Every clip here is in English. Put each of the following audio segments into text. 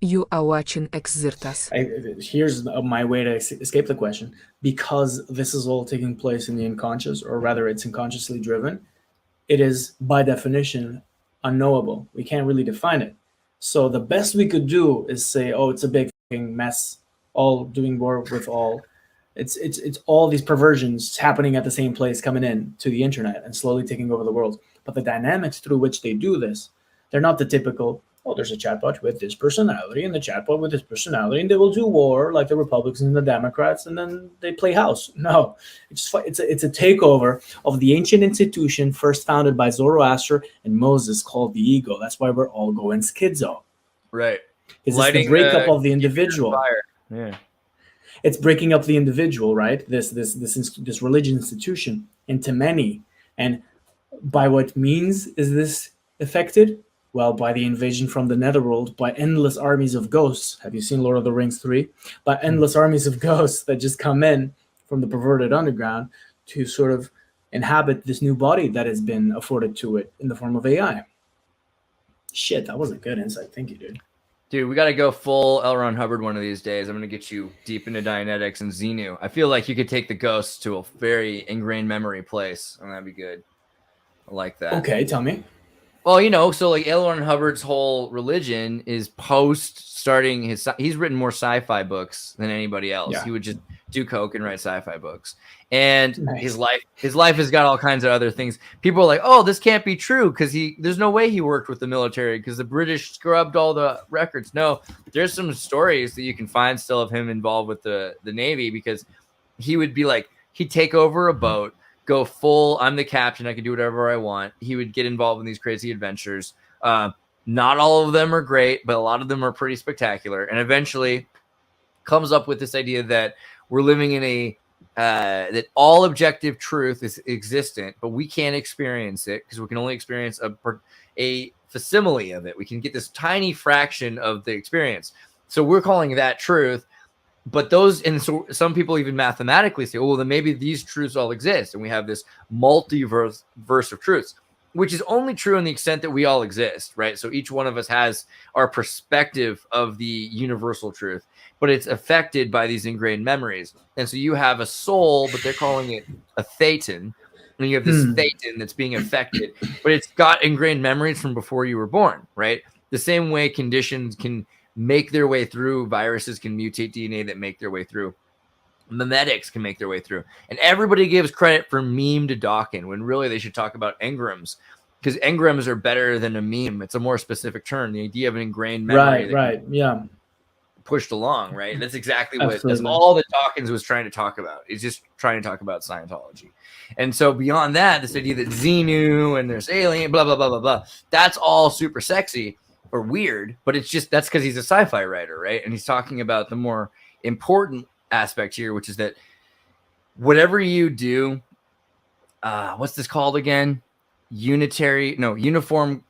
You are watching Xirtus. Here's my way to escape the question. Because this is all taking place in the unconscious, or rather, it's unconsciously driven, it is by definition unknowable. We can't really define it. So the best we could do is say, "Oh, it's a big fucking mess, all doing war with all." It's all these perversions happening at the same place, coming in to the internet and slowly taking over the world. But the dynamics through which they do this, they're not the typical. Oh, there's a chatbot with this personality and the chatbot with this personality, and they will do war like the Republicans and the Democrats, and then they play house. No, it's a takeover of the ancient institution first founded by Zoroaster and Moses called the ego. That's why we're all going schizo. Right. Because it's the breakup of the individual. Yeah. It's breaking up the individual, right? This religious institution into many, and by what means is this affected? Well, by the invasion from the netherworld, by endless armies of ghosts. Have you seen Lord of the Rings 3? By endless armies of ghosts that just come in from the perverted underground to sort of inhabit this new body that has been afforded to it in the form of AI. Shit, that was a good insight. Thank you, dude. Dude, we got to go full L. Ron Hubbard one of these days. I'm going to get you deep into Dianetics and Xenu. I feel like you could take the ghosts to a very ingrained memory place, and that'd be good. I like that. Okay, tell me. Well, so like L. Ron Hubbard's whole religion is post starting his. He's written more sci-fi books than anybody else. Yeah. He would just do coke and write sci-fi books. And Nice. his life has got all kinds of other things. People are like, "Oh, this can't be true because there's no way he worked with the military because the British scrubbed all the records." No, there's some stories that you can find still of him involved with the Navy because he would be like, he'd take over a boat, go full, I'm the captain, I can do whatever I want. He would get involved in these crazy adventures. Not all of them are great, but a lot of them are pretty spectacular. And eventually comes up with this idea that we're living in that all objective truth is existent, but we can't experience it because we can only experience a facsimile of it. We can get this tiny fraction of the experience. So we're calling that truth. But and so some people even mathematically say, oh, well, then maybe these truths all exist. And we have this multiverse of truths, which is only true in the extent that we all exist, right? So each one of us has our perspective of the universal truth, but it's affected by these ingrained memories. And so you have a soul, but they're calling it a thetan. And you have this thetan that's being affected, but it's got ingrained memories from before you were born, right? The same way conditions can make their way through, viruses can mutate DNA that make their way through, memetics can make their way through, and everybody gives credit for meme to Dawkins when really they should talk about engrams, because engrams are better than a meme. It's a more specific term, the idea of an ingrained memory, right, yeah, pushed along, right? That's exactly what that's all that Dawkins was trying to talk about. He's just trying to talk about Scientology. And so beyond that, this idea that Xenu and there's alien, blah blah blah blah blah, that's all super sexy or weird, but it's just that's because he's a sci-fi writer, right? And he's talking about the more important aspect here, which is that whatever you do, what's this called again? Uniform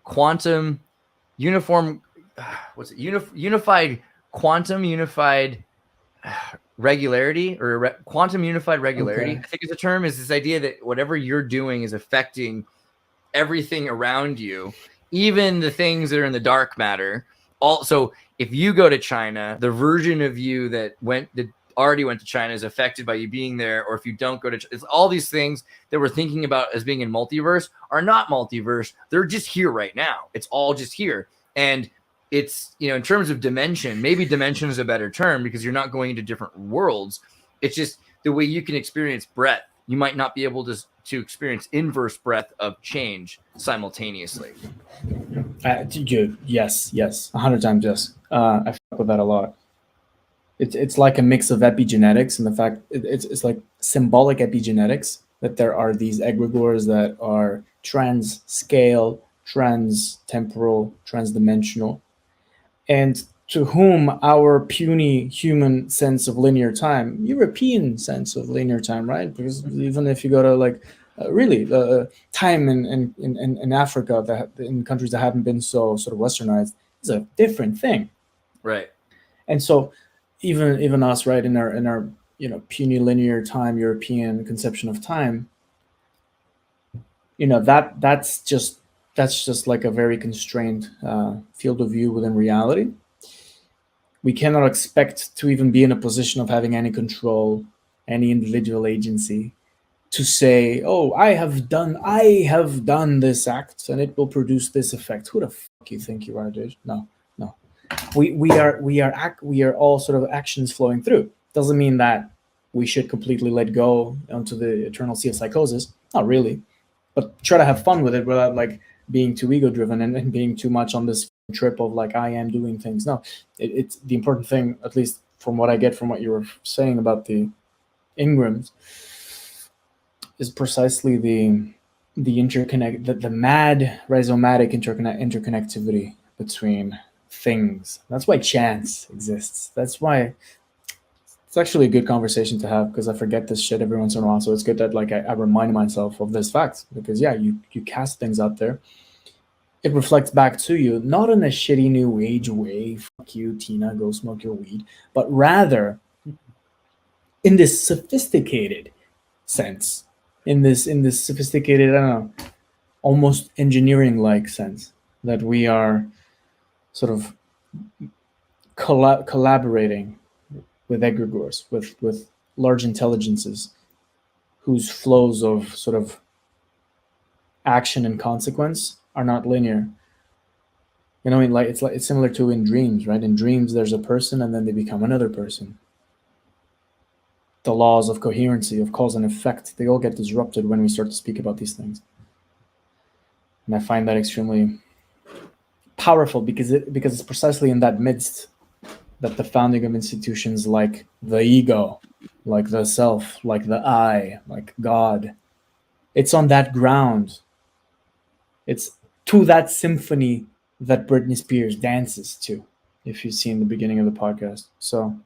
quantum uniform. What's it? Unified quantum unified regularity or quantum unified regularity. Okay. I think is the term. Is this idea that whatever you're doing is affecting everything around you, even the things that are in the dark matter. Also, if you go to China, the version of you that already went to China is affected by you being there. Or if you don't go to China, it's all these things that we're thinking about as being in multiverse are not multiverse. They're just here right now. It's all just here. And it's, in terms of dimension, maybe dimension is a better term because you're not going into different worlds. It's just the way you can experience breadth. You might not be able to experience inverse breadth of change simultaneously. Yes, 100 times yes. I fuck with that a lot. It's like a mix of epigenetics and the fact it's like symbolic epigenetics, that there are these egregores that are trans-scale, trans-temporal, trans-dimensional, and to whom our puny human sense of linear time, European sense of linear time, right? Because even if you go to time in Africa, that in countries that haven't been so sort of westernized, is a different thing, right? And so even us, right, in our puny linear time European conception of time, that's just that's just like a very constrained field of view within reality. We cannot expect to even be in a position of having any control, any individual agency to say, "Oh, I have done this act, and it will produce this effect." Who the fuck you think you are, dude? No. We are all sort of actions flowing through. Doesn't mean that we should completely let go onto the eternal sea of psychosis. Not really, but try to have fun with it without like being too ego driven and being too much on this trip of like I am doing things. No, it's the important thing, at least from what I get from what you were saying about the Ingrams, is precisely the mad rhizomatic interconnectivity between things. That's why chance exists. That's why it's actually a good conversation to have, because I forget this shit every once in a while. So it's good that like I remind myself of this fact, because yeah, you cast things out there. It reflects back to you, not in a shitty new age way, fuck you, Tina, go smoke your weed, but rather in this sophisticated sense, in this sophisticated, I don't know, almost engineering-like sense, that we are sort of collaborating with egregores, with large intelligences whose flows of sort of action and consequence are not linear. You know, I mean, like it's similar to in dreams, right? In dreams, there's a person, and then they become another person. The laws of coherency, of cause and effect, they all get disrupted when we start to speak about these things. And I find that extremely powerful, because it's precisely in that midst that the founding of institutions like the ego, like the self, like the I, like God, it's on that ground. It's to that symphony that Britney Spears dances to, if you see in the beginning of the podcast. So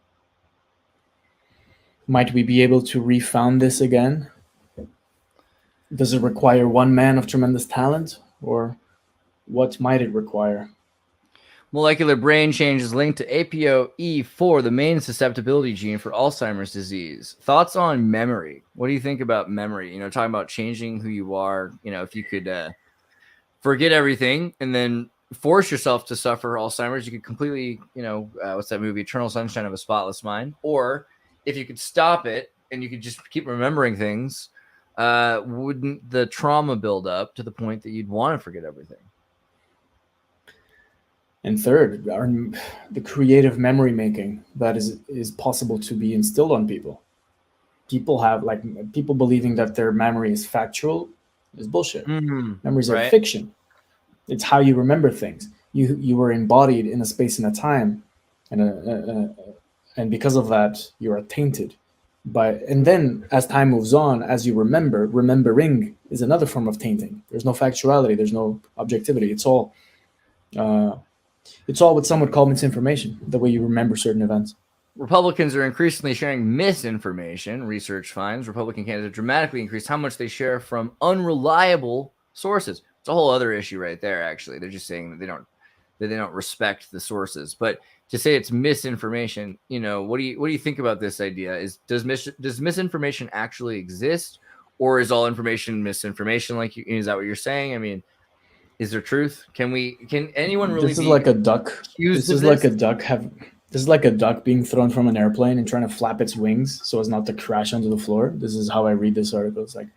might we be able to refound this again? Does it require one man of tremendous talent, or what might it require? Molecular brain change is linked to APOE4, the main susceptibility gene for Alzheimer's disease. Thoughts on memory? What do you think about memory? You know, talking about changing who you are. You know, if you could forget everything and then force yourself to suffer Alzheimer's, you could completely, you know, what's that movie, Eternal Sunshine of a Spotless Mind? Or if you could stop it and you could just keep remembering things, wouldn't the trauma build up to the point that you'd want to forget everything? And third, the creative memory making that is possible to be instilled on people. People believing that their memory is factual is bullshit. Memories are fiction. It's how you remember things. You were embodied in a space and a time, and because of that, you are tainted. And then as time moves on, as you remembering is another form of tainting. There's no factuality. There's no objectivity. It's all what some would call misinformation, the way you remember certain events. Republicans are increasingly sharing misinformation. Research finds Republican candidates dramatically increased how much they share from unreliable sources. It's a whole other issue right there, actually. They're just saying that they don't respect the sources. But to say it's misinformation, you know, what do you think about this idea? Does misinformation actually exist, or is all information misinformation? Is that what you're saying? I mean, is there truth? Can anyone really? This is like a duck. This is like a duck being thrown from an airplane and trying to flap its wings so as not to crash onto the floor. This is how I read this article. It's like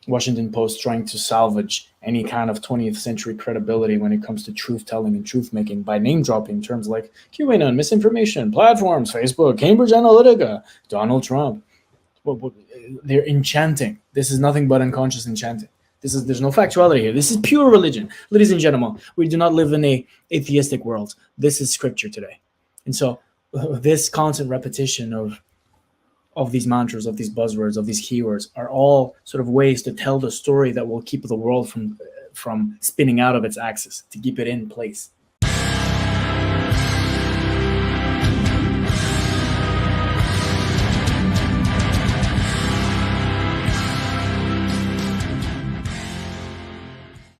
Washington Post trying to salvage any kind of 20th century credibility when it comes to truth telling and truth making by name dropping terms like QAnon, misinformation, platforms, Facebook, Cambridge Analytica, Donald Trump. They're enchanting. This is nothing but unconscious enchanting. There's no factuality here. This is pure religion. Ladies and gentlemen, we do not live in a atheistic world. This is scripture today. And so this constant repetition of these mantras, of these buzzwords, of these keywords are all sort of ways to tell the story that will keep the world from spinning out of its axis, to keep it in place.